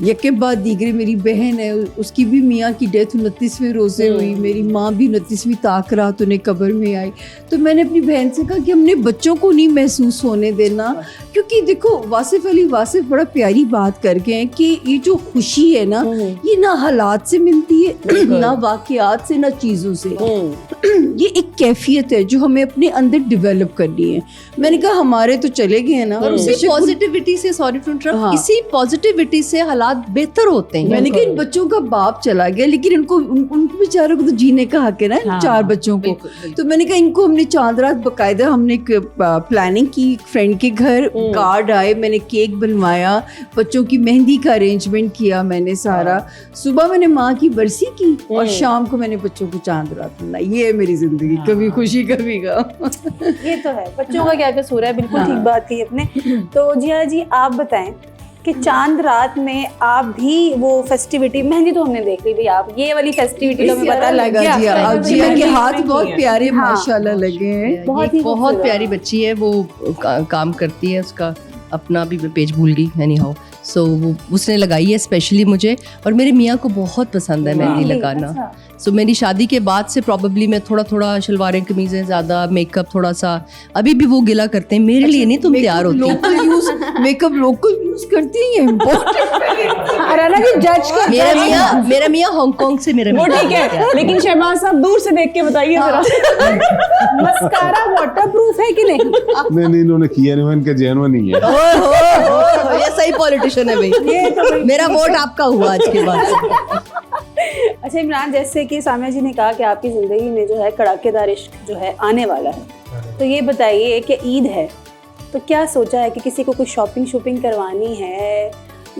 यके बाद दीगरे मेरी बहन है, उसकी भी मियाँ की डेथ 29वें रोज़े हुई, मेरी माँ भी 29वीं ताक रात उन्हें कब्र में आई। तो मैंने अपनी बहन से कहा कि हमने बच्चों को नहीं महसूस होने देना, क्योंकि देखो वासिफ अली वासिफ बड़ा प्यारी बात कर गए हैं कि ये जो खुशी है ना, ये ना हालात से मिलती है, ना वाक़यात से, ना चीज़ों से। ये एक कैफियत है जो हमें अपने अंदर डेवलप करनी है। मैंने कहा हमारे तो चले गए हैं ना, और उसी पॉजिटिविटी से, सॉरी टू इंटरप्ट, इसी पॉजिटिविटी से हालात बेहतर होते हैं। मैंने कहा इन बच्चों का बाप चला गया, लेकिन इनको उनको बेचारों को तो जीने का हक है ना, 4 बच्चों को। तो मैंने कहा इनको हमने चांद रात बाकायदा हमने एक प्लानिंग की, फ्रेंड के घर कार्ड आए, मैंने केक बनवाया, बच्चों की मेहंदी का अरेंजमेंट किया मैंने सारा। सुबह मैंने माँ की बरसी की और शाम को मैंने बच्चों को चांद रात मनाई। ये है मेरी जिंदगी, कभी खुशी कभी गम। ये तो है, बच्चों का क्या कसूर है, बिल्कुल ठीक बात की अपने। तो जिया जी आप बताएं कि चांद रात में आप भी वो फेस्टिविटी, मेहंदी तो हमने देख ली भाई, आप ये वाली फेस्टिविटी तो हमें पता लग गया। जिया के हाथ बहुत प्यारे माशाल्लाह लगे हैं, बहुत प्यारी बच्ची है, वो काम करती है, उसका अपना भी पेज भूल गई एनी हाउ। सो वो उसने लगाई है स्पेशली मुझे, और मेरे मियाँ को बहुत पसंद है मेहंदी लगाना। सो मेरी शादी के बाद से प्रॉबेबली मैं थोड़ा शलवारें कमीजें ज़्यादा, मेकअप थोड़ा सा, अभी भी वो गिला करते हैं मेरे लिए नहीं, तुम तैयार होती हो। मेकअप लोकल यूज करती है, मेरा मियाँ हांगकांग से मेरा वो ठीक है, लेकिन शहबाज साहब दूर से देख के बताइए जरा, मस्कारा वाटरप्रूफ है कि नहीं? नहीं, इन्होंने किया नहीं, इनका जेन्युइन नहीं है। ये सही पॉलिटिशियन है भाई, मेरा वोट आपका हुआ आज के बाद। अच्छा इमरान, जैसे कि सामिया जी ने कहा कि आपकी ज़िंदगी में जो है कड़ाकेदार इश्क जो है आने वाला है, तो ये बताइए कि ईद है तो क्या सोचा है कि किसी को कुछ शॉपिंग करवानी है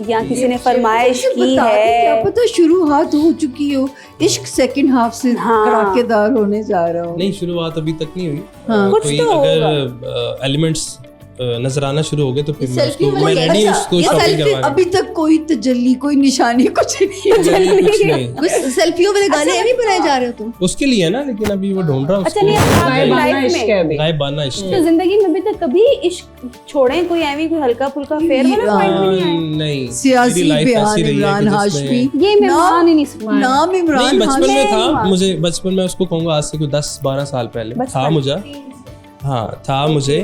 या किसी ने फरमाइश की है? क्या पता शुरुआत हो चुकी हो, इश्क सेकंड हाफ से कड़ाकेदार होने जा रहा हो। नहीं, शुरुआत अभी तक नहीं हुई। कुछ तो अगर एलिमेंट्स नजर आना शुरू हो गए तो फिर मैं रेडी उसको शॉपिंग करवाने। अभी तक कोई तजल्ली, कोई निशानी कुछ नहीं। कुछ सेल्फियों वाले गाने नहीं बनाए जा रहे हो तुम? उसके लिए है ना, लेकिन अभी वो ढूंढ रहा है अच्छा नहीं, गायबाना इश्क। तो जिंदगी में अभी तक कभी इश्क छोड़े कोई ऐवी कोई हल्का फुल्का फेयर वाला पॉइंट भी नहीं आया? नहीं, सियासी बयान इमरान हाशमी, ये मैं मान ही नहीं सकती। नाम इमरान बचपन में था, मुझे बचपन में उसको कहूँगा आज से कोई 10-12 साल पहले था मुझे, था मुझे।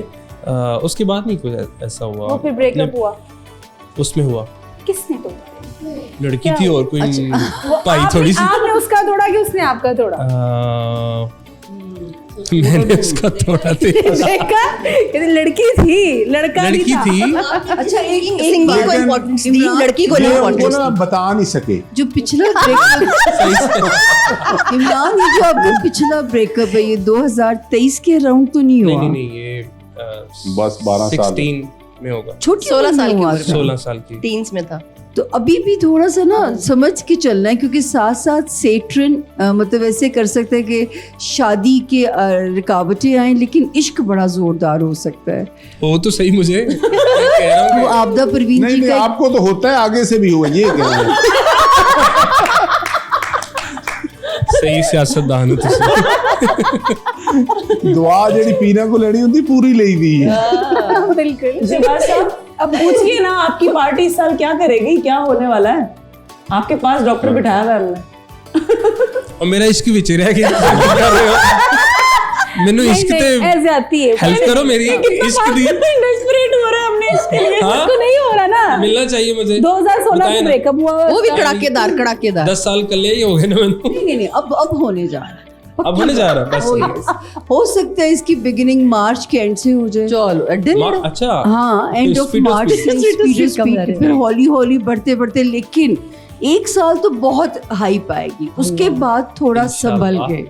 उसके बाद नहीं कुछ ऐसा हुआ। वो फिर ब्रेकअप हुआ? उसमें हुआ। किसने तो? लड़की थी और कोई पाई थोड़ी सी। आपने उसका तोड़ा कि उसने आपका तोड़ा? मैंने उसका तोड़ा देखा, लड़की थी, लड़का लड़की थी। अच्छा एक सिंगल को इम्पोर्टेंस दी, लड़की को नहीं इम्पोर्टेंस दी। बता नहीं सके जो पिछला ब्रेकअप इमरान, ये जो आपका पिछला ब्रेकअप है ये 2023 के अराउंड तो नहीं हुआ? नहीं, ये बस 12 साल 16 में होगा। छोटी 16 साल की उम्र, 16 साल की, टीन्स में था। तो अभी भी थोड़ा सा ना समझ के चलना है, क्योंकि साथ साथ सेट्रन मतलब ऐसे कर सकते हैं कि शादी के रुकावटें आए, लेकिन इश्क बड़ा जोरदार हो सकता है। वो तो सही, मुझे कह रहा हूँ वो आपदा परवीन जी का आपको तो होता है, आगे से भी हुआ, ये कह रहे हैं। सही सियासतदान हो दुआ जेडी पीना को लेनी होती पूरी ले दी। बिल्कुल। शहबाज साहब अब पूछिए ना, आपकी पार्टी इस साल क्या करेगी, क्या होने वाला है? आपके पास डॉक्टर बिठाया हुआ है हमने, और मेरा इश्क विच रह गया। मैंने इश्क ते ऐसे आती है, हेल्प करो मेरी इश्क दी। डेस्परेट हो रहा है हमने इसके लिए। इसको नहीं हो रहा ना, मिलना चाहिए मुझे। 2016 में ब्रेकअप हुआ, वो भी कड़ाकेदार 10 साल कल ही हो गए ना मैंने। नहीं अब होने जा रहा है, अब होने जा रहा है बस। हो सकता है इसकी बिगिनिंग मार्च के एंड से हो जाए। चलो अच्छा, हाँ, एंड ऑफ मार्च से स्पीड, फिर हौली बढ़ते लेकिन 1 साल तो बहुत हाइप आएगी, उसके बाद थोड़ा संभल गए।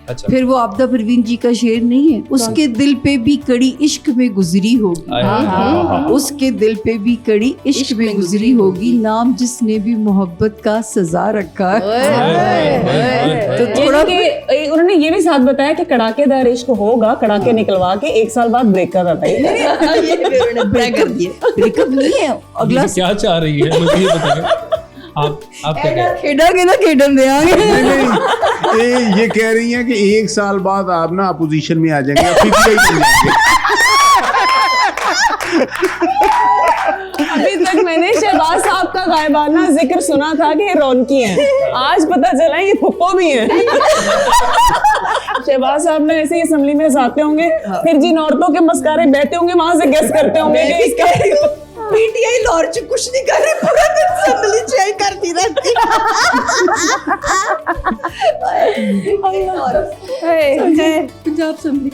अच्छा। फिर वो आपदा परवीन जी का शेर नहीं है, उसके दिल पे भी कड़ी इश्क में गुजरी होगी, उसके दिल पे भी कड़ी इश्क में गुजरी होगी, नाम जिसने भी मोहब्बत का सजा रखा है। तो थोड़ा उन्होंने ये भी साथ बताया कि कड़ाकेदार इश्क होगा, कड़ाके निकलवा के 1 साल बाद ब्रेकअप है भाई। ब्रेकअप नहीं है, अगला क्या चाह रही है मुझे ये बताएं। आप क्या खेड़ा के ना खेडन देंगे। नहीं, ये कह रही हैं कि 1 साल बाद आप ना अपोजिशन में आ जाएंगे, PPI बन जाएंगे। अभी तक मैंने शहबाज साहब का का गायबाना जिक्र सुना था कि ये रौनकी हैं, आज पता चला ये फुप्पो भी हैं। शहबाज साहब ने ऐसे ही असेंबली में जाते होंगे, फिर जिन औरतों के मस्कारे बहते होंगे वहां से गेस करते होंगे कि इसका पीटीआई लॉर्च कुछ नहीं कर रहे, पूरा दिन असेंबली चेक करती रहती। पंजाब असेंबली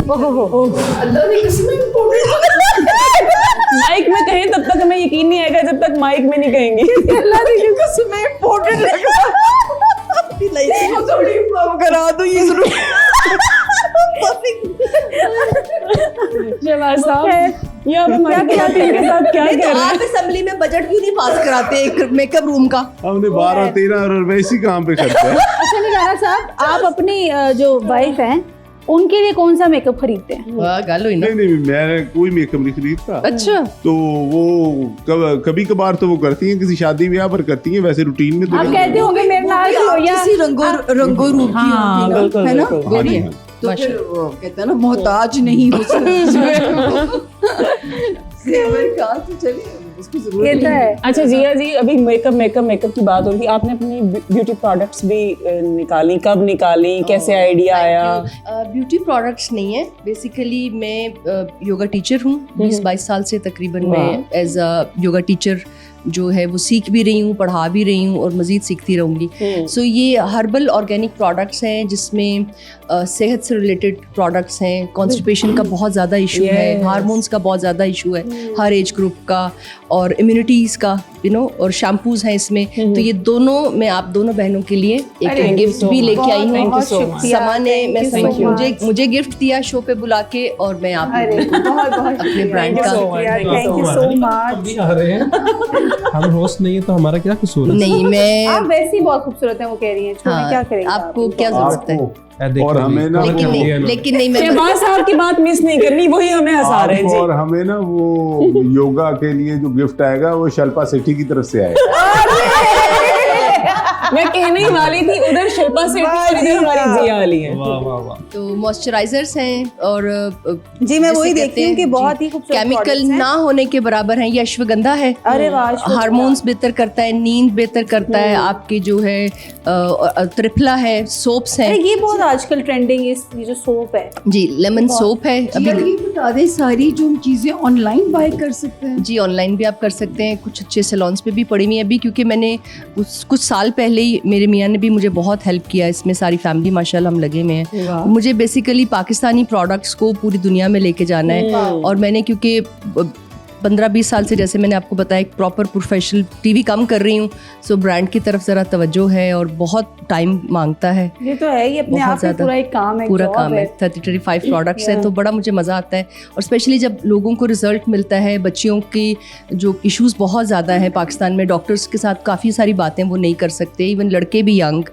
अल्लाह ने किसमें माइक में कहें तब तक हमें यकीन नहीं आएगा जब तक माइक में नहीं कहेंगी। अल्लाह ने किसमें इम्पोर्टेंट लगा थोड़ी करा दो ये जरूर। शहबाज साहब ये आप हमारी टीम के साथ क्या नहीं, कह तो रहे हैं? आप असेंबली में बजट क्यों नहीं पास कराते एक मेकअप रूम का? हमने 12-13 और वैसी काम पे खर्चा है। अच्छा निराला साहब, आप अपनी जो वाइफ हैं उनके लिए कौन सा मेकअप खरीदते हैं? वाह गाल हुई ना। नहीं मैं कोई मेकअप नहीं खरीदता। अच्छा, तो वो कभी कभार तो वो करती हैं, किसी शादी ब्याह पर करती हैं, वैसे रूटीन में तो आप नहीं। कहते होंगे मेरे नाल आप खलोया। किसी रंगो रूप की हाँ, होती ना, बिल्कुल, है ना, बिल्कुल। गोरी है। हाँ, तो फिर वो कहता है ना मोहताज नहीं हो ये तो है। अच्छा जिया जी, अभी मेकअप की बात हो रही, आपने अपनी ब्यूटी प्रोडक्ट्स भी निकाली, कब निकाली, कैसे आइडिया आया? ब्यूटी प्रोडक्ट्स नहीं है, बेसिकली मैं योगा टीचर हूँ। 20-22 साल से तकरीबन मैं एज अ योगा टीचर जो है वो सीख भी रही हूँ, पढ़ा भी रही हूँ और मज़ीद सीखती रहूँगी। सो ये हर्बल ऑर्गेनिक प्रोडक्ट्स हैं जिसमें सेहत से रिलेटेड प्रोडक्ट्स हैं। कॉन्स्टिपेशन का बहुत ज़्यादा इशू है, हार्मोन्स का बहुत ज़्यादा इशू है हर एज ग्रुप का, और इम्यूनिटीज़ का और शैम्पूज़ हैं इसमें। तो ये दोनों मैं आप दोनों बहनों के लिए एक गिफ्ट भी लेके आई हूँ। समा ने मुझे गिफ्ट दिया शो पे बुला के, और मैं आप अपने ब्रांड का थैंक यू सो मच। अभी आ रहे हैं हम होस्ट नहीं है तो हमारा क्या कसूर है? नहीं मैं आप वैसे ही बहुत खूबसूरत हैं, वो कह रही हैं। छोड़ें, क्या करेंगे आपको क्या जरूरत है? आपको और हमें ना लेकिन नहीं मैं शहबाज साहब की बात मिस नहीं करनी, वही हमें हंसा रहे हैं आपको जी। और हमें ना वो योगा के लिए जो गिफ्ट आएगा वो शिल्पा शेट्टी की तरफ से आएगा। मैं कहने ही वाली थी, उधर शिल्पा शेट्टी और इधर हमारी जिया वाली है। वाह वाह वाह। तो मॉइस्चराइजर्स हैं और जी मैं वही जिसे देखती हूँ कहते कि हैं, बहुत जी, ही खूबसूरत केमिकल products हैं। ना होने के बराबर है। ये अश्वगंधा है, अरे वाह, अश्वगंधा। हार्मोन्स बेहतर करता है, नींद बेहतर करता है आपकी जो है, त्रिफला है, सोप्स अरे हैं ये बहुत आजकल ट्रेंडिंग ये जो सोप है। जी, लेमन सोप है अभी अभी। ये बता दें सारी जो हम चीजें ऑनलाइन बाय कर सकते हैं। जी ऑनलाइन भी आप कर सकते हैं, कुछ अच्छे सैलॉन्स पे भी पड़ी हुई है अभी, क्योंकि मैंने कुछ साल पहले ही मेरे मियाँ ने भी मुझे बहुत हेल्प किया इसमें। सारी फैमिली माशाल्लाह हम लगे में हैं। मुझे बेसिकली पाकिस्तानी प्रोडक्ट्स को पूरी दुनिया में लेके जाना है, और मैंने क्योंकि 15-20 साल से, जैसे मैंने आपको बताया, एक प्रॉपर प्रोफेशनल टीवी काम कर रही हूँ, सो ब्रांड की तरफ ज़रा तवज्जो है और बहुत टाइम मांगता है। ये तो है, ये अपने बहुत आप में ज़्यादा। पूरा एक काम है, पूरा job काम है। 35 प्रोडक्ट्स हैं, तो बड़ा मुझे मज़ा आता है। और स्पेशली जब लोगों को रिजल्ट मिलता है, बच्चियों की जो इश्यूज बहुत ज़्यादा है पाकिस्तान में, डॉक्टर्स के साथ काफ़ी सारी बातें वो नहीं कर सकते, इवन लड़के भी यंग,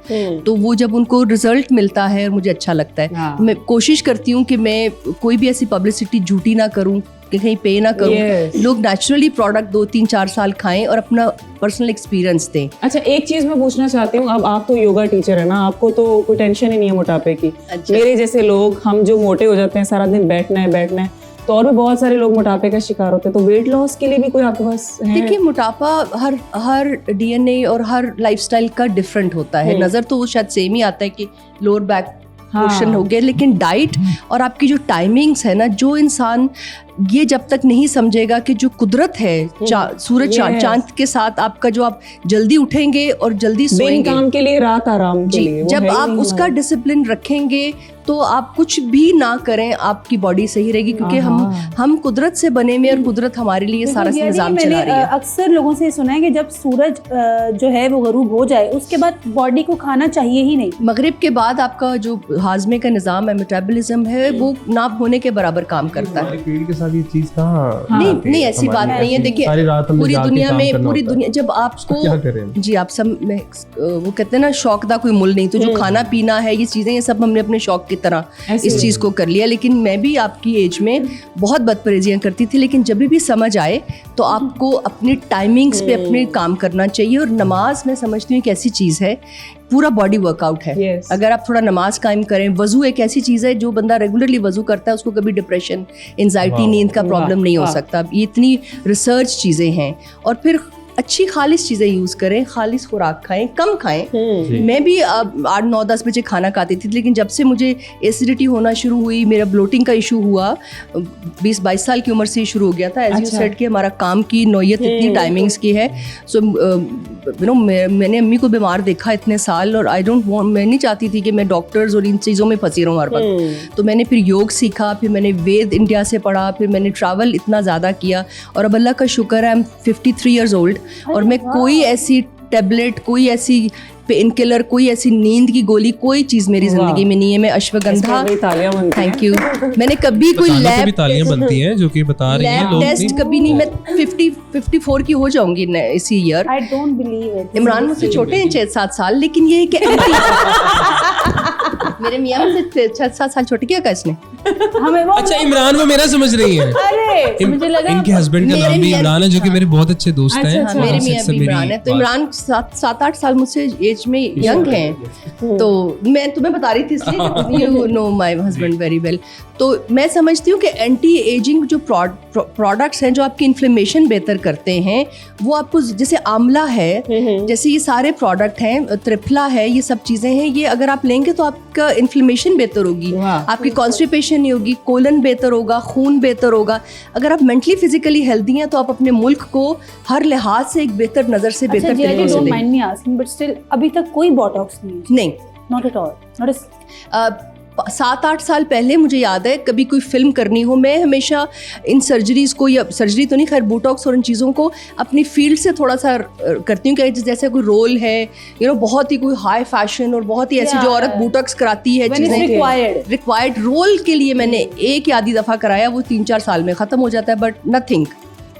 तो वो जब उनको रिजल्ट मिलता है और मुझे अच्छा लगता है। मैं कोशिश करती हूँ कि मैं कोई भी ऐसी पब्लिसिटी झूठी ना करूँ कि कहीं पे ना करूँ। लोग नेचुरली प्रोडक्ट 2-3-4 साल खाएं और अपना पर्सनल एक्सपीरियंस दें। अच्छा एक चीज मैं पूछना चाहती हूँ, अब आप तो योगा टीचर है ना, आपको तो कोई टेंशन ही नहीं है मोटापे की। अच्छा। मेरे जैसे लोग, हम जो मोटे हो जाते हैं, सारा दिन बैठना है, तो और भी बहुत सारे लोग मोटापे का शिकार होते हैं, तो वेट लॉस के लिए भी कोई आपके पास है? देखिए मोटापा हर डीएनए और हर लाइफस्टाइल का डिफरेंट होता है। नज़र तो वो शायद सेम ही आता है कि लोअर बैक पोर्शन हो गया, लेकिन डाइट और आपकी जो टाइमिंग्स है ना, जो इंसान ये जब तक नहीं समझेगा कि जो कुदरत है, सूरज चांद के साथ आपका, जो आप जल्दी उठेंगे और जल्दी दिन सोएंगे, काम के लिए, रात आराम के जी, लिए, वो जब है ही आप नहीं उसका डिसिप्लिन रखेंगे तो आप कुछ भी ना करें, आपकी बॉडी सही रहेगी, क्योंकि हम कुदरत से बने हुए, और कुदरत हमारे लिए सारा निजाम चला रही है। अक्सर लोगों से सुना है कि जब सूरज जो है वो गरूब हो जाए, उसके बाद बॉडी को खाना चाहिए ही नहीं। मगरिब के बाद आपका जो हाजमे का निजाम है, मेटाबॉलिज्म है, वो ना होने के बराबर काम करता है। पेट के साथ ये चीज कहाँ नहीं ऐसी बात नहीं है। देखिए सारी रात हमें पूरी जाके दुनिया काम में, करना पूरी होता है। दुनिया जब आपको क्या करें? जी आप सब वो कहते हैं ना, शौक दा कोई मुल नहीं, तो जो खाना पीना है, ये चीजें, ये सब हमने अपने शौक की तरह इस चीज को कर लिया। लेकिन मैं भी आपकी एज में बहुत बदपरहेजियां करती थी, लेकिन जब भी समझ आए तो आपको अपनी टाइमिंग्स पे अपने काम करना चाहिए। और नमाज मैं समझती हूँ एक ऐसी चीज़ है, पूरा बॉडी वर्कआउट है। Yes. अगर आप थोड़ा नमाज कायम करें, वजू एक ऐसी चीज़ है, जो बंदा रेगुलरली वजू करता है उसको कभी डिप्रेशन, एंजाइटी, नींद का प्रॉब्लम नहीं हो सकता। ये इतनी रिसर्च चीज़ें हैं। और फिर अच्छी खालिस चीज़ें यूज़ करें, खालिस खुराक खाएं, कम खाएं। मैं भी 8-9-10 बजे खाना खाती थी, लेकिन जब से मुझे एसिडिटी होना शुरू हुई, मेरा ब्लोटिंग का इशू हुआ, 20-22 साल की उम्र से ही शुरू हो गया था। एज यू सेड कि हमारा काम की नौयत इतनी टाइमिंग्स की है, सो यू नो मैंने अम्मी को बीमार देखा इतने साल, और आई डोंट वांट, मैं नहीं चाहती थी कि मैं डॉक्टर्स और इन चीज़ों में फंसी रहूँ हर वक्त। तो मैंने फिर योग सीखा, फिर मैंने वेद इंडिया से पढ़ा, फिर मैंने ट्रैवल इतना ज़्यादा किया, और अब अल्लाह का शुक्र है, आई एम 53 ईयर्स ओल्ड, और मैं कोई ऐसी टैबलेट, कोई ऐसी पेन किलर, कोई ऐसी नींद की गोली, कोई चीज़ मेरी ज़िंदगी में नहीं है। मैं अश्वगंधा, थैंक यू, मैंने कभी कोई लैब तालियां बनती हैं जो कि बता रही हैं लोग टेस्ट कभी नहीं। मैं 54 की हो जाऊंगी इसी year. I don't believe it. Imran मुझसे छोटे हैं 6-7 साल, लेकिन ये कि मेरे मियाँ मुझसे 6-7 साल छोटे, क्या कहा इसने? हमें वो अच्छा, इमरान वो मेरा समझ रही है। अरे मुझे लगा इनके हस्बैंड का नाम भी इमरान है, जो कि मेरे बहुत अच्छे दोस्त हैं। हाँ, मेरे मियाँ भी इमरान है। तो इमरान 7-8 साल मुझसे एज में यंग हैं, तो मैं तुम्हें बता रही थी इसलिए, you know my husband very well. तो मैं समझती हूँ कि एंटी एजिंग जो प्रोडक्ट्स हैं जो आपकी इन्फ्लेमेशन बेहतर करते हैं, वो आपको, जैसे आंवला है, जैसे ये सारे प्रोडक्ट हैं, त्रिफला है, ये सब चीज़ें हैं, ये अगर आप लेंगे तो आपका इन्फ्लेमेशन बेहतर होगी, आपकी कॉन्स्टिपेशन नहीं होगी, कोलन बेहतर होगा, खून बेहतर होगा। अगर आप मेंटली फिजिकली हेल्दी हैं तो आप अपने मुल्क को हर लिहाज से एक बेहतर नज़र से, बेहतर तरीके से डोंट देंगे। Mind me asking, but still अभी तक कोई बोटॉक्स नहीं है? नहीं, नॉट एट ऑल, नॉट 7-8 साल पहले मुझे याद है, कभी कोई फिल्म करनी हो, मैं हमेशा इन सर्जरीज़ को, या सर्जरी तो नहीं, खैर बोटॉक्स और इन चीज़ों को अपनी फील्ड से थोड़ा सा करती हूँ कि जैसे कोई रोल है, यू नो, बहुत ही कोई हाई फैशन और बहुत ही ऐसी जो औरत बोटॉक्स कराती है चीज़ें, रिक्वायर्ड रोल के लिए मैंने एक या आधी दफ़ा कराया, वो 3-4 साल में ख़त्म हो जाता है, बट नथिंग,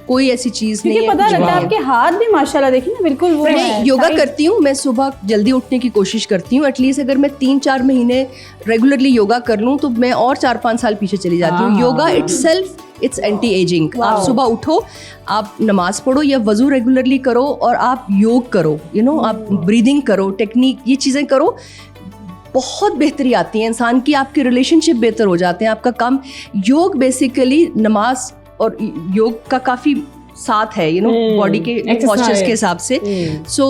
कोई ऐसी चीज़ नहीं है। पता लगता है आपके हाथ भी माशाल्लाह, देखिए ना, बिल्कुल वो मैं योगा करती हूँ, मैं सुबह जल्दी उठने की कोशिश करती हूँ। एटलीस्ट अगर मैं 3-4 महीने रेगुलरली योगा कर लूँ तो मैं और 4-5 साल पीछे चली जाती हूँ। Yoga itself it's anti ageing. आप सुबह उठो, आप नमाज पढ़ो या वजू रेगुलरली करो, और आप योग करो, यू नो, आप ब्रीदिंग करो, टेक्निक, ये चीज़ें करो, बहुत बेहतरी आती है इंसान की, आपके रिलेशनशिप बेहतर हो जाते हैं, आपका काम। योग बेसिकली नमाज और योग का काफ़ी साथ है, यू नो, बॉडी के पोस्चर्स के हिसाब से। सो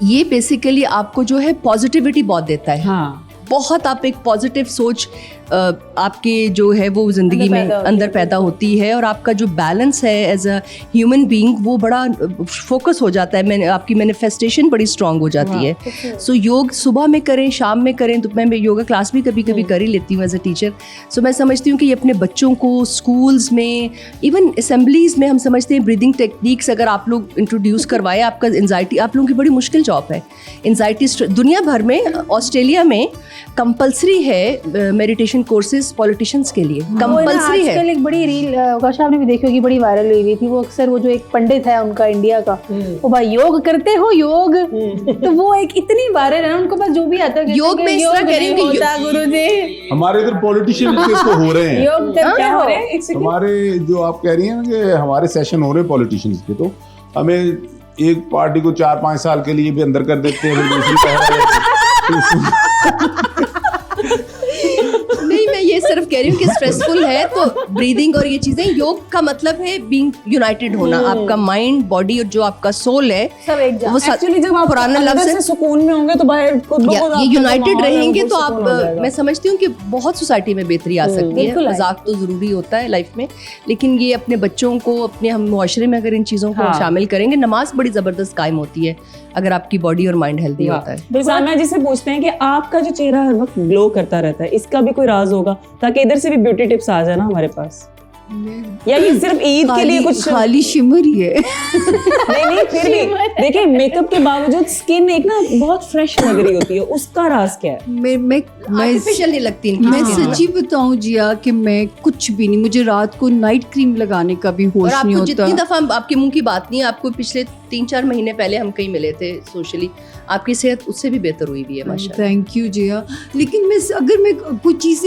ये बेसिकली आपको जो है पॉजिटिविटी बहुत देता है। हाँ। बहुत आप एक पॉजिटिव सोच आपके जो है वो ज़िंदगी में अंदर पैदा होती है, और आपका जो बैलेंस है एज अ ह्यूमन बीइंग वो बड़ा फोकस हो जाता है, आपकी मैनिफेस्टेशन बड़ी स्ट्रांग हो जाती है। सो योग सुबह में करें, शाम में करें, तो मैं योगा क्लास भी कभी कभी कर ही लेती हूँ एज अ टीचर। सो मैं समझती हूँ कि ये अपने बच्चों को स्कूल्स में, इवन असेंबलीज में, हम समझते हैं ब्रीदिंग टेक्निक्स अगर आप लोग इंट्रोड्यूस करवाएं, आपका एंजाइटी, आप लोगों की बड़ी मुश्किल जॉब है एंजाइटी। दुनिया भर में, ऑस्ट्रेलिया में कंपलसरी है मेडिटेशन कोर्सेज पॉलिटिशियंस के लिए, कंपलसरी है। आजकल एक बड़ी रील कौश आपने भी देखी होगी, बड़ी वायरल हुई थी, वो अक्सर वो जो एक पंडित है उनका इंडिया का, वो भाई योग करते हो योग, तो वो एक इतनी वायरल है, उनको बस जो भी आता है योग में इस तरह कह रही हूं कि गुरुजी हमारे इधर पॉलिटिशियन तो हो रहे हैं, योग करते हो रहे हैं। हमारे जो आप कह रही हैं ना कि हमारे सेशन हो रहे हैं पॉलिटिशियंस के, तो हमें एक पार्टी को 4-5 साल के लिए भी अंदर कर देते हैं, फिर दूसरी नहीं, मैं ये सिर्फ कह रही हूँ कि स्ट्रेसफुल है तो ब्रीदिंग और ये चीजें, योग का मतलब है बीइंग यूनाइटेड होना, आपका माइंड, बॉडी और जो आपका सोल है सब एक जगह। वो एक्चुअली जब आप पुराना लफ्ज़ है, सुकून में होंगे तो बाहर खुद ब खुद ये यूनाइटेड रहेंगे तो आप, मैं समझती हूँ कि बहुत सोसाइटी में बेहतरी आ सकती है। मजाक तो ज़रूरी होता है लाइफ में, लेकिन ये अपने बच्चों को, अपने हम मुआशरे में अगर इन चीज़ों को शामिल करेंगे, नमाज बड़ी ज़बरदस्त कायम होती है अगर आपकी बॉडी और माइंड हेल्दी होता है। सामिया जी से पूछते हैं कि आपका जो चेहरा हर वक्त ग्लो करता रहता है, इसका भी कोई राज होगा, ताकि इधर से भी ब्यूटी टिप्स आ जाए ना हमारे पास, या ये सिर्फ ईद के लिए कुछ खाली शिमर ही है? नहीं, फिर भी देखिए मेकअप के बावजूद स्किन एक ना बहुत फ्रेश लग रही होती है, उसका राज क्या है? मैं आर्टिफिशियल नहीं लगती इनकी मैं चीज़ें। सच्ची बताऊं जिया कि मैं कुछ भी नहीं, मुझे रात को नाइट क्रीम लगाने का भी और होश नहीं आपको होता। जितनी दफा आपके मुंह की बात नहीं है, आपको पिछले 3-4 महीने पहले हम कहीं मिले थे सोशली, आपकी सेहत उससे भी बेहतर हुई भी है माशाल्लाह। थैंक यू जिया। लेकिन मैं अगर मैं कुछ चीज़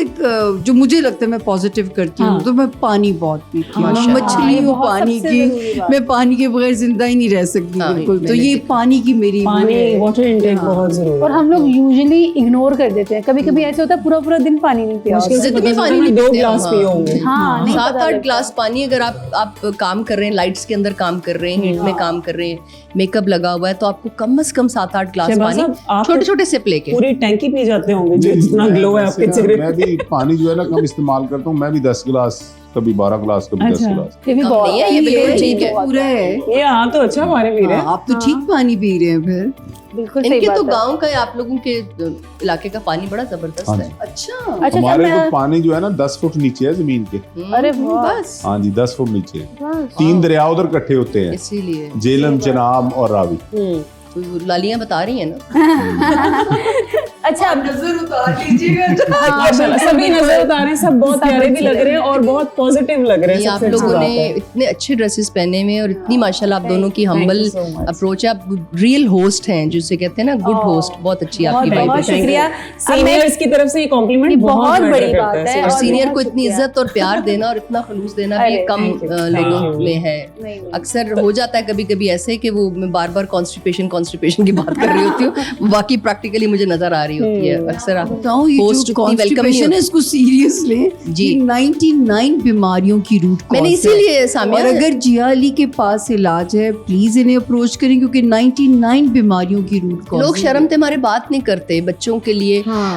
जो मुझे लगता है मैं पॉजिटिव करती हूँ, तो मैं पानी बहुत पीती हूँ, मैं मछली हूँ पानी की, मैं पानी के बगैर जिंदा ही नहीं रह सकती बिल्कुल। तो ये पानी की मेरी पानी, वाटर इनटेक बहुत जरूरी है। और हम लोग यूजुअली इग्नोर कर देते हैं, कभी कभी ऐसे होता है पूरा दिन पानी नहीं पिया होता। जितने पानी नहीं 2 पीते ग्लास हम, पिए होंगे। हाँ, नहीं पता 7-8 लगता। ग्लास पानी, अगर आप काम कर रहे हैं, लाइट्स के अंदर काम कर रहे हैं, हीट में काम कर रहे हैं, है, मेकअप लगा हुआ है, तो आपको कम से कम 7-8 ग्लास शहबाज पानी साहब, आप छोटे छोटे सिप लेके। पूरी टैंकी पी जाते होंगे जो इतना ग्लो है आपके चेहरे मैं भी पानी जो है ना कम इस्तेमाल करता हूँ, मैं भी 10 गिलास, कभी 12 गिलास, कभी 10 अच्छा। गिलास। ये भी कम बहुत नहीं है, ये बिल्कुल ठीक है। पूरा है। ये हाँ तो अच्छा पानी पी रहे हैं। आप तो ठीक पानी पी रहे हैं फिर। बिल्कुल सही इनके बात तो है। गांव का आप लोगों के इलाके का पानी बड़ा जबरदस्त हाँ है। जी। अच्छा अच्छा हमारे मैं- तो पानी जो है ना 10 फुट नीचे है जमीन के। अरे वाह। बस हाँ जी, 10 फुट नीचे। बस। 3 दरिया उधर इकट्ठे होते हैं, इसीलिए झेलम, चनाब और रावी। तो वो लालियां बता रही हैं ना। अच्छा नजर उतार लीजिएगा। माशाल्लाह सभी नजर उतार रहे हैं, सब बहुत प्यारे भी लग रहे हैं और बहुत पॉजिटिव लग रहे हैं। नहीं, आप सबसे अच्छी लोगों बात ने है। इतने अच्छे ड्रेसेस पहने हुए और इतनी माशाल्लाह आप दोनों की Thank humble you so much. Approach है। आप रियल होस्ट हैं, जिसे कहते हैं ना गुड होस्ट। बहुत अच्छी आपकी बहुत वाइब बहुत है। शुक्रिया। अब मैं- सीनियर्स की तरफ से ये कॉम्प्लीमेंट ये बहुत बहुत बड़ी मैटर बात करता है। और और सीनियर बहुत को इतनी शुक्रिया। इज्जत और प्यार देना और इतना खलूस देना भी अरे, कम thank you, लोगों thank you. में है। नहीं, नहीं। अक्सर हो जाता है कभी कभी ऐसे कि वो मैं बार बार कॉन्स्टिपेशन की बात कर रही होती हूँ, बाकी प्रैक्टिकली मुझे नजर आ रही होती है अक्सर। आप बताऊं, ये Host जो उतनी welcome नहीं constipation है इसको सीरियस लें। जी। ये 99 बीमारियों की रूट कॉज मैंने है। इसीलिए सामिया और अगर जिया अली के पास इलाज है, प्लीज इन्हें अप्रोच करें, क्योंकि 99 बीमारियों की रूट कॉज लोग शर्म ते हमारे बात नहीं करते बच्चों के लिए। हाँ